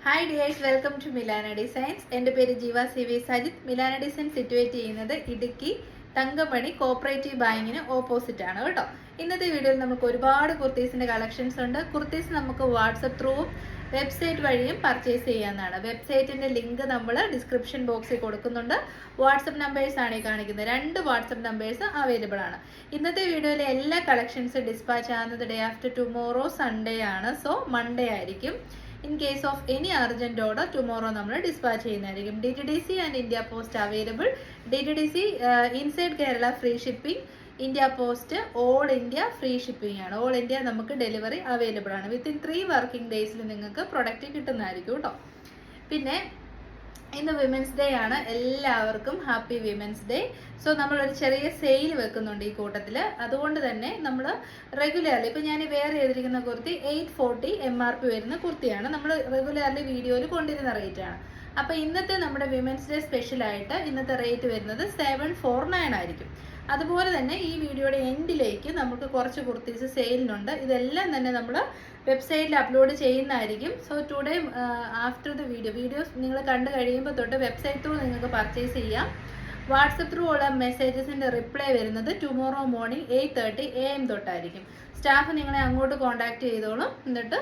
Hi dears, welcome to Milana designs. എൻ്റെ പേര് Jeeva C V Sajith. Milana design situate ചെയ്യുന്നത് ഇടുക്കി തങ്കമണി കോപ്പറേറ്റീവ് ബാങ്കിന് ഓപ്പോസിറ്റ് ആണ് കേട്ടോ. ഇന്നത്തെ വീഡിയോയിൽ നമുക്ക് ഒരുപാട് കുർത്തീസിൻ്റെ കളക്ഷൻസ് ഉണ്ട്. കുർത്തീസ് നമുക്ക് വാട്സപ്പ് ത്രൂവും വെബ്സൈറ്റ് വഴിയും പർച്ചേസ് ചെയ്യാവുന്നതാണ്. വെബ്സൈറ്റിൻ്റെ ലിങ്ക് നമ്മൾ ഡിസ്ക്രിപ്ഷൻ ബോക്സിൽ കൊടുക്കുന്നുണ്ട്. വാട്സപ്പ് നമ്പേഴ്സ് ആണ് ഈ കാണിക്കുന്നത്. 2 വാട്സപ്പ് നമ്പേഴ്സ് അവൈലബിൾ ആണ്. ഇന്നത്തെ വീഡിയോയിലെ എല്ലാ കളക്ഷൻസും ഡിസ്പാച്ച് ആകുന്നത് ഡേ ആഫ്റ്റർ ടുമോറോ സൺഡേ ആണ്. സോ മൺഡേ ആയിരിക്കും. In case of any urgent order tomorrow നമ്മൾ ഡിസ്പാച്ച് ചെയ്യുന്നതായിരിക്കും. DTDC and India post available. DTDC inside Kerala free shipping, India post all India free shipping ആണ്. ഓൾ ഇന്ത്യ നമുക്ക് delivery available ആണ്. Within 3 working ഡേയ്സിൽ നിങ്ങൾക്ക് product കിട്ടുന്നതായിരിക്കും കേട്ടോ. പിന്നെ ഇന്ന് വിമൻസ് ഡേ ആണ്. എല്ലാവർക്കും ഹാപ്പി വിമൻസ് ഡേ. സോ നമ്മളൊരു ചെറിയ സെയിൽ വെക്കുന്നുണ്ട് ഈ കൂട്ടത്തിൽ. അതുകൊണ്ട് തന്നെ നമ്മൾ റെഗുലർലി ഇപ്പം ഞാൻ വേറെ ചെയ്തിരിക്കുന്ന കുർത്തി 840 MRP വരുന്ന കുർത്തിയാണ്. നമ്മൾ റെഗുലർലി വീഡിയോയിൽ കൊണ്ടിരുന്ന റേറ്റാണ്. അപ്പോൾ ഇന്നത്തെ നമ്മുടെ വിമൻസ് ഡേ സ്പെഷ്യലായിട്ട് ഇന്നത്തെ റേറ്റ് വരുന്നത് 749 ആയിരിക്കും. അതുപോലെ തന്നെ ഈ വീഡിയോയുടെ എൻഡിലേക്ക് നമുക്ക് കുറച്ച് കുർത്തീസ് സെയിലിനുണ്ട്. ഇതെല്ലാം തന്നെ നമ്മൾ വെബ്സൈറ്റിൽ അപ്ലോഡ് ചെയ്യുന്നതായിരിക്കും. So today after the videos നിങ്ങൾ കണ്ടു കഴിയുമ്പോൾ തൊട്ട് വെബ്സൈറ്റ് ത്രൂ നിങ്ങൾക്ക് പർച്ചേസ് ചെയ്യാം. വാട്സപ്പ് ത്രൂ ഉള്ള മെസ്സേജസിൻ്റെ റിപ്ലൈ വരുന്നത് ടുമോറോ മോർണിംഗ് 8:30 AM തൊട്ടായിരിക്കും. സ്റ്റാഫ് നിങ്ങളെ അങ്ങോട്ട് കോൺടാക്ട് ചെയ്തോളും. എന്നിട്ട്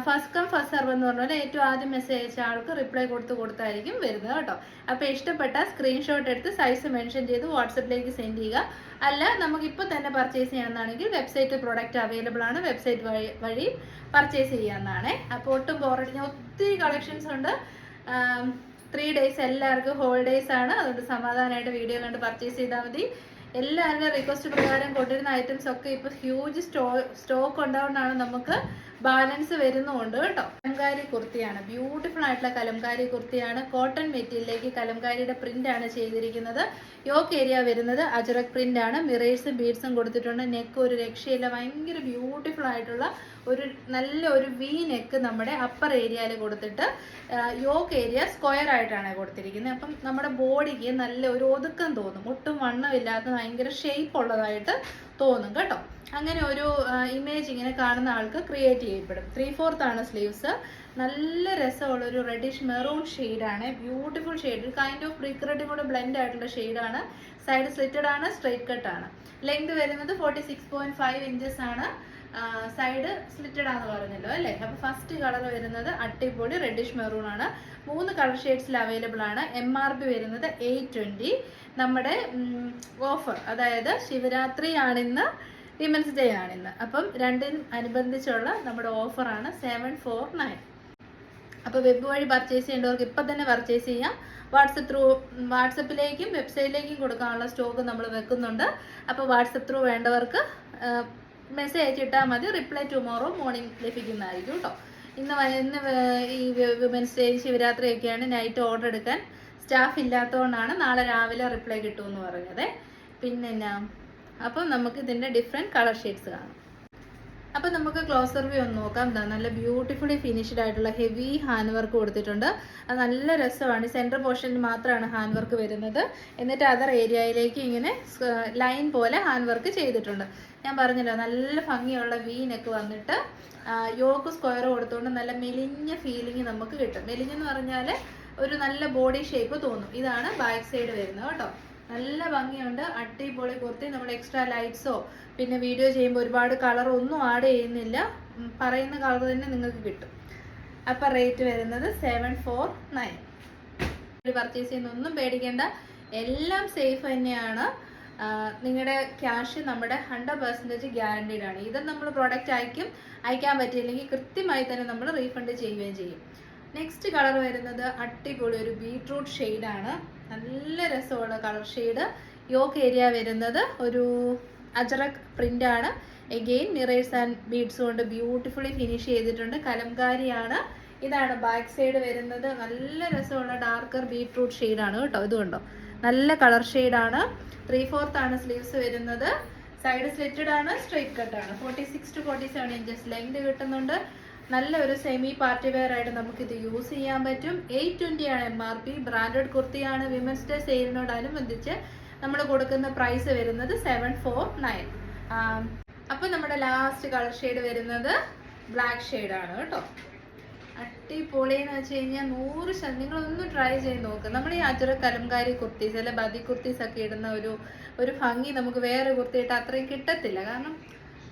ഫസ്റ്റ് കം ഫസ്റ്റ് സർവ് എന്ന് പറഞ്ഞാൽ ഏറ്റവും ആദ്യം മെസ്സേജ് അയച്ച ആൾക്ക് റിപ്ലൈ കൊടുത്തായിരിക്കും വരുന്നത് കേട്ടോ. അപ്പോൾ ഇഷ്ടപ്പെട്ട സ്ക്രീൻഷോട്ട് എടുത്ത് സൈസ് മെൻഷൻ ചെയ്ത് വാട്സപ്പിലേക്ക് സെൻഡ് ചെയ്യുക. അല്ല നമുക്കിപ്പോൾ തന്നെ പർച്ചേസ് ചെയ്യാവുന്നതാണെങ്കിൽ വെബ്സൈറ്റ് പ്രൊഡക്റ്റ് അവൈലബിൾ ആണ്. വെബ്സൈറ്റ് വഴി പർച്ചേസ് ചെയ്യാവുന്നതാണ്. അപ്പോൾ ഒട്ടും ബോറടിഞ്ഞ ഒത്തിരി കളക്ഷൻസ് ഉണ്ട്. 3 ഡേയ്സ് എല്ലാവർക്കും ഹോളിഡേയ്സ് ആണ്. അതുകൊണ്ട് സമാധാനമായിട്ട് വീഡിയോ കണ്ട് പർച്ചേസ് ചെയ്താൽ മതി. എല്ലാവരുടെ റിക്വസ്റ്റ് പ്രകാരം കൊണ്ടിരുന്ന ഐറ്റംസ് ഒക്കെ ഇപ്പോൾ ഹ്യൂജ് സ്റ്റോക്ക് ഉണ്ടാവുന്നതാണ്. നമുക്ക് ബാലൻസ് വരുന്നുമുണ്ട് കേട്ടോ. കലംകാരി കുർത്തിയാണ്. ബ്യൂട്ടിഫുൾ ആയിട്ടുള്ള കലംകാരി കുർത്തിയാണ്. കോട്ടൺ മെറ്റീരിയലിലേക്ക് കലംകാരിയുടെ പ്രിന്റ് ആണ് ചെയ്തിരിക്കുന്നത്. യോക്ക് ഏരിയ വരുന്നത് അജറക് പ്രിന്റ് ആണ്. മിറേഴ്സും ബീഡ്സും കൊടുത്തിട്ടുണ്ട്. നെക്ക് ഒരു രക്ഷയില്ല. ഭയങ്കര ബ്യൂട്ടിഫുൾ ആയിട്ടുള്ള നല്ല ഒരു വി നെക്ക് നമ്മുടെ അപ്പർ ഏരിയയിൽ കൊടുത്തിട്ട് യോക്ക് ഏരിയ സ്ക്വയർ ആയിട്ടാണ് കൊടുത്തിരിക്കുന്നത്. അപ്പം നമ്മുടെ ബോഡിക്ക് നല്ല ഒരു ഒതുക്കം തോന്നും. ഒട്ടും വണ്ണമില്ലാത്ത ഭയങ്കര ഷേപ്പ് ഉള്ളതായിട്ട് തോന്നും കേട്ടോ. അങ്ങനെ ഒരു ഇമേജ് ഇങ്ങനെ കാണുന്ന ആൾക്ക് ക്രിയേറ്റ് ചെയ്യപ്പെടും. 3/4 ആണ് സ്ലീവ്സ്. നല്ല രസമുള്ള ഒരു റെഡിഷ് മെറൂൺ ഷെയ്ഡാണ്. Beautiful shade. Kind of brick റെഡും കൂടെ ബ്ലെൻഡ് ആയിട്ടുള്ള ഷെയ്ഡാണ്. സൈഡ് സ്ലിറ്റഡ് ആണ്. സ്ട്രെയിറ്റ് കട്ട് ആണ്. ലെങ്ത് വരുന്നത് 46.5 ഇഞ്ചസ് ആണ്. സൈഡ് സ്ലിറ്റഡ് ആണെന്ന് പറഞ്ഞല്ലോ അല്ലേ. അപ്പോൾ ഫസ്റ്റ് കളർ വരുന്നത് അടിപൊളി റെഡിഷ് മെറൂൺ ആണ്. 3 കളർ ഷെയ്ഡ്സിൽ അവൈലബിൾ ആണ്. MRP വരുന്നത് 820. നമ്മുടെ ഓഫർ, അതായത് ശിവരാത്രി ആണിന്ന്, വിമൻസ് ഡേ ആണിന്ന്. അപ്പം രണ്ടിനും അനുബന്ധിച്ചുള്ള നമ്മുടെ ഓഫറാണ് 749. അപ്പോൾ വെബ് വഴി പർച്ചേസ് ചെയ്യേണ്ടവർക്ക് ഇപ്പം തന്നെ പർച്ചേസ് ചെയ്യാം. വാട്സപ്പിലേക്കും വെബ്സൈറ്റിലേക്കും കൊടുക്കാനുള്ള സ്റ്റോക്ക് നമ്മൾ വെക്കുന്നുണ്ട്. അപ്പോൾ വാട്സപ്പ് ത്രൂ വേണ്ടവർക്ക് മെസ്സേജ് അയച്ചിട്ടാൽ മതി. റിപ്ലൈ ടുമോറോ മോർണിംഗ് ലഭിക്കുന്നതായിരിക്കും കേട്ടോ. ഇന്ന് ഈ വിമൻസ് ഡേ ശിവരാത്രിയൊക്കെയാണ്. നൈറ്റ് ഓർഡർ എടുക്കാൻ സ്റ്റാഫ് ഇല്ലാത്തതുകൊണ്ടാണ് നാളെ രാവിലെ റിപ്ലൈ കിട്ടുമെന്ന് പറഞ്ഞത്. പിന്നെ അപ്പം നമുക്ക് ഇതിൻ്റെ ഡിഫറെൻറ്റ് കളർ ഷെയ്ഡ്സ് കാണാം. അപ്പം നമുക്ക് ക്ലോസർ വ്യൂ ഒന്ന് നോക്കാം. നല്ല ബ്യൂട്ടിഫുള്ളി ഫിനിഷ്ഡ് ആയിട്ടുള്ള ഹെവി ഹാൻഡ് വർക്ക് കൊടുത്തിട്ടുണ്ട്. അത് നല്ല രസമാണ്. സെൻറ്റർ പോർഷനിൽ മാത്രമാണ് ഹാൻഡ് വർക്ക് വരുന്നത്. എന്നിട്ട് അതർ ഏരിയയിലേക്ക് ഇങ്ങനെ ലൈൻ പോലെ ഹാൻഡ് വർക്ക് ചെയ്തിട്ടുണ്ട്. ഞാൻ പറഞ്ഞല്ലോ, നല്ല ഭംഗിയുള്ള വി നെക്ക് വന്നിട്ട് യോക്ക് സ്ക്വയർ കൊടുത്തുകൊണ്ട് നല്ല മെലിഞ്ഞ ഫീലിംഗ് നമുക്ക് കിട്ടും. മെലിഞ്ഞെന്ന് പറഞ്ഞാൽ ഒരു നല്ല ബോഡി ഷേപ്പ് തോന്നും. ഇതാണ് ബാക്ക് സൈഡ് വരുന്നത് കേട്ടോ. നല്ല ഭംഗിയുണ്ട്. അടിപൊളി കുർത്തി. നമ്മൾ എക്സ്ട്രാ ലൈറ്റ്സോ പിന്നെ വീഡിയോ ചെയ്യുമ്പോൾ ഒരുപാട് കളർ ഒന്നും ആഡ് ചെയ്യുന്നില്ല. പറയുന്ന കളർ തന്നെ നിങ്ങൾക്ക് കിട്ടും. അപ്പം റേറ്റ് വരുന്നത് 749. പർച്ചേസ് ചെയ്യുന്ന ഒന്നും പേടിക്കേണ്ട. എല്ലാം സേഫ് തന്നെയാണ്. നിങ്ങളുടെ ക്യാഷ് നമ്മുടെ 100% ഗ്യാരണ്ടീഡ് ആണ്. ഇത് നമ്മൾ പ്രോഡക്റ്റ് അയക്കാൻ പറ്റിയില്ലെങ്കിൽ കൃത്യമായി തന്നെ നമ്മൾ റീഫണ്ട് ചെയ്യുകയും ചെയ്യും. നെക്സ്റ്റ് കളർ വരുന്നത് അടിപൊളി ഒരു ബീട്രൂട്ട് ഷെയ്ഡാണ്. നല്ല രസമുള്ള കളർ ഷെയ്ഡ്. യോക്ക് ഏരിയ വരുന്നത് ഒരു അജറക് പ്രിന്റ് ആണ്. എഗെയിൻ മിറേഴ്സ് ആൻഡ് ബീഡ്സ് കൊണ്ട് ബ്യൂട്ടിഫുള്ളി ഫിനിഷ് ചെയ്തിട്ടുണ്ട്. കലംകാരിയാണ്. ഇതാണ് ബാക്ക് സൈഡ് വരുന്നത്. നല്ല രസമുള്ള ഡാർക്കർ ബീട്രൂട്ട് ഷെയ്ഡാണ് കേട്ടോ. ഇതുകൊണ്ടോ നല്ല കളർ ഷെയ്ഡാണ്. 3/4 ആണ് സ്ലീവ്സ് വരുന്നത്. സൈഡ് സ്ലിറ്റഡ് ആണ്. സ്ട്രെയിറ്റ് കട്ടാണ്. 46 to 47 ഇഞ്ചസ് ലെങ്ത് കിട്ടുന്നുണ്ട്. നല്ല ഒരു സെമി പാർട്ടി വെയർ ആയിട്ട് നമുക്കിത് യൂസ് ചെയ്യാൻ പറ്റും. 820 ആണ് MRP. ബ്രാൻഡഡ് കുർത്തിയാണ്. വിമൻസ് ഡേ സെയിലിനോടനുബന്ധിച്ച് നമ്മൾ കൊടുക്കുന്ന പ്രൈസ് വരുന്നത് 749. അപ്പോൾ നമ്മുടെ ലാസ്റ്റ് കളർ ഷെയ്ഡ് വരുന്നത് ബ്ലാക്ക് ഷെയ്ഡാണ് കേട്ടോ. അടിപൊളിയെന്ന് വെച്ച് കഴിഞ്ഞാൽ 100% നിങ്ങളൊന്ന് ട്രൈ ചെയ്ത് നോക്കുക. നമ്മൾ ഈ അജ്രക് കലംകാരി കുർത്തീസ് അല്ലെ ബദി കുർത്തീസ് ഒക്കെ ഇടുന്ന ഒരു ഭംഗി നമുക്ക് വേറെ കുർത്തിയിട്ട് അത്രയും കിട്ടത്തില്ല. കാരണം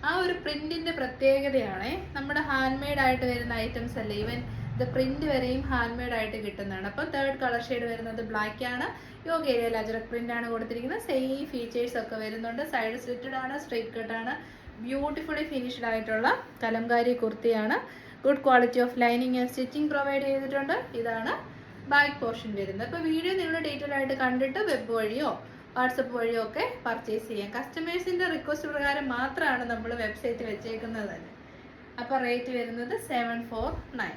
ആ ഒരു പ്രിന്റിന്റെ പ്രത്യേകതയാണ്. നമ്മുടെ ഹാൻഡ് മെയ്ഡ് ആയിട്ട് വരുന്ന ഐറ്റംസ് അല്ലേ, ഈവൻ ഇത് പ്രിന്റ് വരെയും ഹാൻഡ് മെയ്ഡ് ആയിട്ട് കിട്ടുന്നതാണ്. അപ്പോൾ തേർഡ് കളർ ഷെയ്ഡ് വരുന്നത് ബ്ലാക്ക് ആണ്. യോഗ് ഏരിയയിൽ അജ്രക് പ്രിന്റ് ആണ് കൊടുത്തിരിക്കുന്നത്. സെയിം ഫീച്ചേഴ്സ് ഒക്കെ വരുന്നുണ്ട്. സൈഡ് സ്ലിറ്റഡ് ആണ്, സ്ട്രെയിറ്റ് കട്ട് ആണ്. ബ്യൂട്ടിഫുള്ളി ഫിനിഷ്ഡ് ആയിട്ടുള്ള കലംകാരി കുർത്തിയാണ്. Good quality of lining and stitching provide ചെയ്തിട്ടുണ്ട്. ഇതാണ് ബാക്ക് പോർഷൻ വരുന്നത്. അപ്പോൾ വീഡിയോ നിങ്ങൾ ഡീറ്റെയിൽ ആയിട്ട് കണ്ടിട്ട് വെബ് വഴിയോ വാട്സപ്പ് വഴിയോ ഒക്കെ പർച്ചേസ് ചെയ്യാം. കസ്റ്റമേഴ്സിൻ്റെ റിക്വസ്റ്റ് പ്രകാരം മാത്രമാണ് നമ്മൾ വെബ്സൈറ്റ് വെച്ചേക്കുന്നത് തന്നെ. അപ്പോൾ റേറ്റ് വരുന്നത് 749.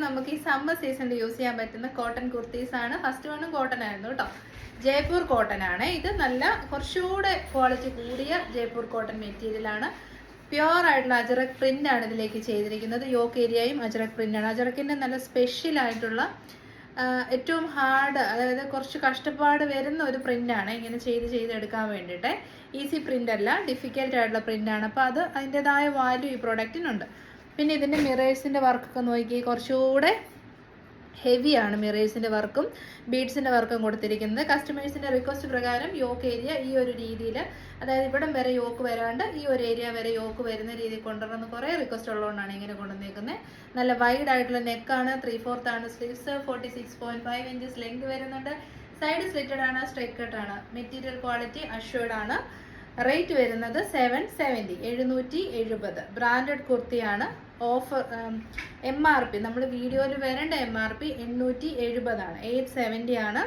നമുക്ക് ഈ സമ്മർ സീസണിൽ യൂസ് ചെയ്യാൻ പറ്റുന്ന കോട്ടൺ കുർത്തീസ് ആണ്. ഫസ്റ്റ് വണ്ണും കോട്ടൺ ആയിരുന്നു കേട്ടോ. ജയ്പൂർ കോട്ടൺ ആണ്. ഇത് നല്ല കുറച്ചുകൂടെ ക്വാളിറ്റി കൂടിയ ജയ്പൂർ കോട്ടൺ മെറ്റീരിയൽ ആണ്. പ്യുവർ ആയിട്ടുള്ള അജ്രക് പ്രിന്റ് ആണ് ഇതിലേക്ക് ചെയ്തിരിക്കുന്നത്. യോക്ക് ഏരിയയും അജ്രക് പ്രിന്റ് ആണ്. അജ്രക്കിന്റെ നല്ല സ്പെഷ്യൽ ആയിട്ടുള്ള ഏറ്റവും ഹാർഡ്, അതായത് കുറച്ച് കഷ്ടപ്പാട് വരുന്ന ഒരു പ്രിന്റ് ആണ് ഇങ്ങനെ ചെയ്തെടുക്കാൻ വേണ്ടിയിട്ട്. ഈസി പ്രിന്റ് അല്ല, ഡിഫിക്കൽട്ട് ആയിട്ടുള്ള പ്രിന്റ് ആണ്. അപ്പോൾ അത് അതിൻ്റെതായ വാല്യൂ ഈ പ്രോഡക്റ്റിനുണ്ട്. പിന്നെ ഇതിൻ്റെ മിറേഴ്സിൻ്റെ വർക്കൊക്കെ നോക്കി കുറച്ചുകൂടെ ഹെവിയാണ്. മിറേഴ്സിൻ്റെ വർക്കും ബീഡ്സിൻ്റെ വർക്കും കൊടുത്തിരിക്കുന്നത്. കസ്റ്റമേഴ്സിൻ്റെ റിക്വസ്റ്റ് പ്രകാരം യോക്ക് ഏരിയ ഈ ഒരു രീതിയിൽ, അതായത് ഇവിടം വരെ യോക്ക് വരാണ്ട് ഈ ഒരു ഏരിയ വരെ യോക്ക് വരുന്ന രീതിയിൽ കൊണ്ടുവരുന്ന കുറേ റിക്വസ്റ്റ് ഉള്ളതുകൊണ്ടാണ് ഇങ്ങനെ കൊണ്ടുവന്നേക്കുന്നത്. നല്ല വൈഡ് ആയിട്ടുള്ള നെക്കാണ്. 3/4 ആണ് സ്ലീവ്സ്. 46.5 ഇഞ്ചസ് ലെങ്ത് വരുന്നുണ്ട്. സൈഡ് സ്ലിറ്റഡ് ആണ്, സ്ട്രെയിറ്റ് കട്ട് ആണ്. മെറ്റീരിയൽ ക്വാളിറ്റി അഷ്വേർഡ് ആണ്. റേറ്റ് വരുന്നത് 770, 770. ബ്രാൻഡഡ് കുർത്തിയാണ്. ഓഫർ MRP നമ്മൾ വീഡിയോയിൽ വരേണ്ട MRP 870 ആണ്. 870 ആണ്.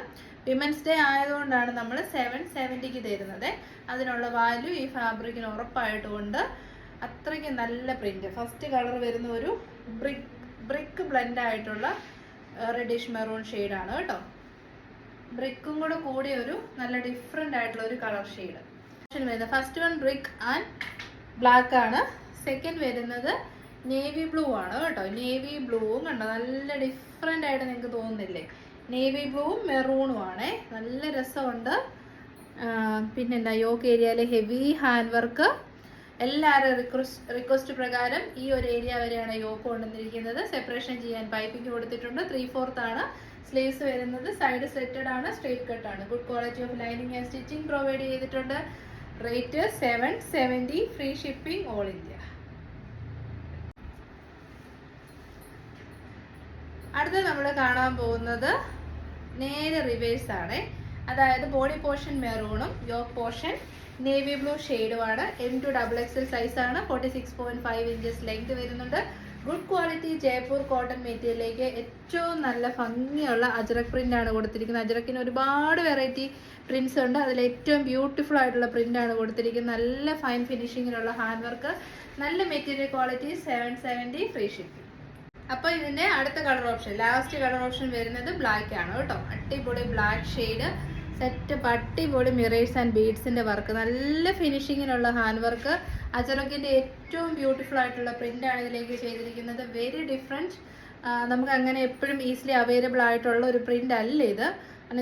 വിമൻസ് ഡേ ആയതുകൊണ്ടാണ് നമ്മൾ 770ക്ക് തരുന്നത്. അതിനുള്ള വാല്യൂ ഈ ഫാബ്രിക്കിന് ഉറപ്പായിട്ടുമുണ്ട്. അത്രയ്ക്ക് നല്ല പ്രിന്റ്. ഫസ്റ്റ് കളർ വരുന്ന ഒരു ബ്രിക്ക് ബ്ലെൻഡ് ആയിട്ടുള്ള റെഡിഷ് മെറൂൺ ഷെയ്ഡാണ് കേട്ടോ. ബ്രിക്കും കൂടെ കൂടിയ ഒരു നല്ല ഡിഫറെൻ്റ് ആയിട്ടുള്ള ഒരു colour shade. First one brick and black ആണ്. സെക്കൻഡ് വരുന്നത് നേവി ബ്ലൂ ആണ് കേട്ടോ. നേവി ബ്ലൂവും കണ്ടോ നല്ല ഡിഫറെൻ്റ് ആയിട്ട് നിങ്ങൾക്ക് തോന്നുന്നില്ലേ? നേവി ബ്ലൂവും മെറൂണും ആണേ. നല്ല രസമുണ്ട്. പിന്നെന്താ, യോക്ക് ഏരിയയിൽ ഹെവി ഹാൻഡ് വർക്ക്. എല്ലാവരും റിക്വസ്റ്റ് പ്രകാരം ഈ ഒരു ഏരിയ വരെയാണ് യോക്ക് കൊണ്ടുവന്നിരിക്കുന്നത്. സെപ്പറേഷൻ ചെയ്യാൻ പൈപ്പിംഗ് കൊടുത്തിട്ടുണ്ട്. 3/4 ആണ്. സ്ലീവ്സ് വരുന്നത്. സൈഡ് സ്ലിറ്റഡ് ആണ്, സ്ട്രെയിറ്റ് കട്ട് ആണ്. Good quality of lining and stitching provide ചെയ്തിട്ടുണ്ട്. Rate 770. Free shipping all India. അടുത്ത നമ്മൾ കാണാൻ പോകുന്നത് നേരെ റിവേഴ്സ് ആണ്. അതായത് ബോഡി പോർഷൻ മെറൂണും യോക്ക് പോർഷൻ നേവി ബ്ലൂ ഷെയ്ഡുമാണ്. M2XXL സൈസാണ്. 46.5 ഇഞ്ചസ് ലെങ്ത് വരുന്നുണ്ട്. ഗുഡ് ക്വാളിറ്റി ജയ്പൂർ കോട്ടൺ മെറ്റീരിയലിലേക്ക് ഏറ്റവും നല്ല ഭംഗിയുള്ള അജ്രക് പ്രിന്റ് ആണ് കൊടുത്തിരിക്കുന്നത്. അജ്രക്കിന് ഒരുപാട് വെറൈറ്റി പ്രിന്റ്സ് ഉണ്ട്. അതിൽ ഏറ്റവും ബ്യൂട്ടിഫുൾ ആയിട്ടുള്ള പ്രിന്റ് ആണ് കൊടുത്തിരിക്കുന്നത്. നല്ല ഫൈൻ ഫിനിഷിങ്ങിലുള്ള ഹാൻഡ് വർക്ക്, നല്ല മെറ്റീരിയൽ ക്വാളിറ്റി. 770 free shipping. അപ്പോൾ ഇതിന്റെ അടുത്ത colour option, last colour option വരുന്നത് ബ്ലാക്ക് ആണ് കേട്ടോ. അടിപൊളി ബ്ലാക്ക് ഷെയ്ഡ് സെറ്റപ്പ്, അടിപൊളി മിറേഴ്സ് ആൻഡ് ബീഡ്സിന്റെ വർക്ക്, നല്ല ഫിനിഷിങ്ങിലുള്ള ഹാൻഡ് വർക്ക്. അജറക്കിന്റെ ഏറ്റവും ബ്യൂട്ടിഫുൾ ആയിട്ടുള്ള പ്രിന്റ് ആണ് ഇതിലേക്ക് ചെയ്തിരിക്കുന്നത്. Very different. നമുക്ക് അങ്ങനെ എപ്പോഴും ഈസിലി അവൈലബിൾ ആയിട്ടുള്ള ഒരു പ്രിന്റ് അല്ല ഇത്.